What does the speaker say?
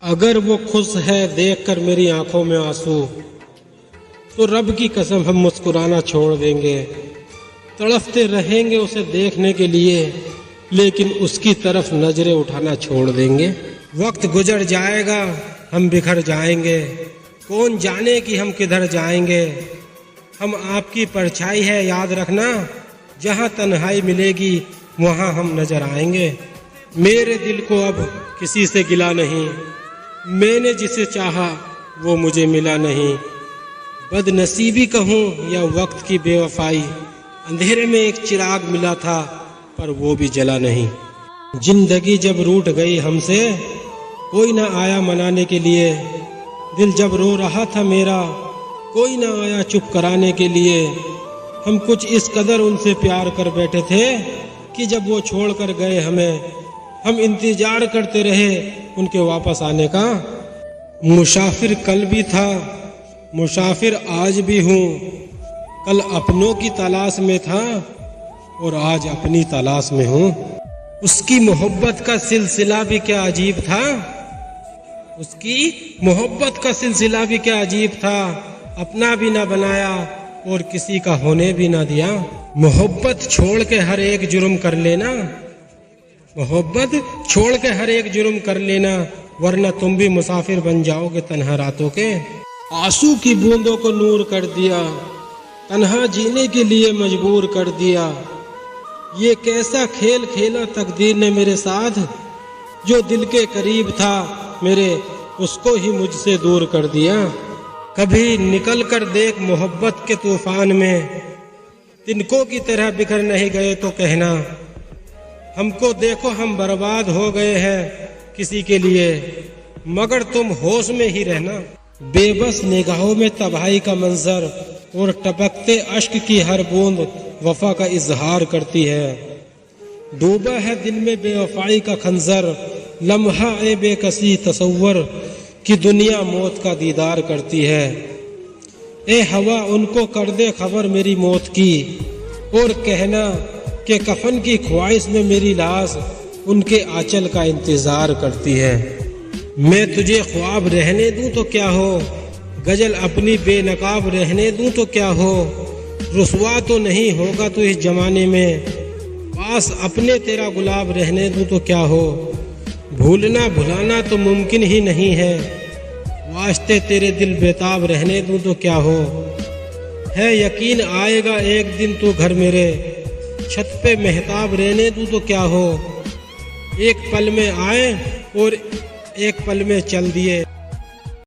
अगर वो खुश है देखकर मेरी आंखों में आंसू, तो रब की कसम हम मुस्कुराना छोड़ देंगे। तड़पते रहेंगे उसे देखने के लिए, लेकिन उसकी तरफ नजरें उठाना छोड़ देंगे। वक्त गुजर जाएगा, हम बिखर जाएंगे, कौन जाने कि हम किधर जाएंगे। हम आपकी परछाई है याद रखना, जहाँ तन्हाई मिलेगी वहाँ हम नजर आएंगे। मेरे दिल को अब किसी से गिला नहीं, मैंने जिसे चाहा वो मुझे मिला नहीं। बदनसीबी कहूँ या वक्त की बेवफाई, अंधेरे में एक चिराग मिला था पर वो भी जला नहीं। जिंदगी जब रूठ गई हमसे, कोई ना आया मनाने के लिए। दिल जब रो रहा था मेरा, कोई ना आया चुप कराने के लिए। हम कुछ इस कदर उनसे प्यार कर बैठे थे कि जब वो छोड़ कर गए हमें, हम इंतजार करते रहे उनके वापस आने का। मुसाफिर कल भी था, मुसाफिर आज भी हूँ। कल अपनों की तलाश में था और आज अपनी तलाश में हूँ। उसकी मोहब्बत का सिलसिला भी क्या अजीब था, उसकी मोहब्बत का सिलसिला भी क्या अजीब था। अपना भी ना बनाया और किसी का होने भी ना दिया। मोहब्बत छोड़ के हर एक जुर्म कर लेना, मोहब्बत छोड़ के हर एक जुर्म कर लेना, वरना तुम भी मुसाफिर बन जाओगे तन्हा रातों के। आंसू की बूंदों को नूर कर दिया, तन्हा जीने के लिए मजबूर कर दिया। ये कैसा खेल खेला तकदीर ने मेरे साथ, जो दिल के करीब था मेरे उसको ही मुझसे दूर कर दिया। कभी निकल कर देख मोहब्बत के तूफान में, तिनकों की तरह बिखर नहीं गए तो कहना। हमको देखो हम बर्बाद हो गए हैं किसी के लिए, मगर तुम होश में ही रहना। बेबस निगाहों में तबाही का मंजर और टपकते अश्क की हर बूंद वफा का इजहार करती है। डूबा है दिल में बेवफाई का खंजर, लम्हा ए बेकसी तसव्वुर कि दुनिया मौत का दीदार करती है। ए हवा उनको कर दे खबर मेरी मौत की, और कहना कि कफन की ख्वाहिश में मेरी लाश उनके आंचल का इंतजार करती है। मैं तुझे ख्वाब रहने दूं तो क्या हो, गजल अपनी बेनकाब रहने दूं तो क्या हो। रुसवा तो नहीं होगा तो इस जमाने में, पास अपने तेरा गुलाब रहने दूं तो क्या हो। भूलना भुलाना तो मुमकिन ही नहीं है, वास्ते तेरे दिल बेताब रहने दूं तो क्या हो। है यकीन आएगा एक दिन तू घर मेरे, छत पे महताब रहने दूं तो क्या हो। एक पल में आए और एक पल में चल दिए।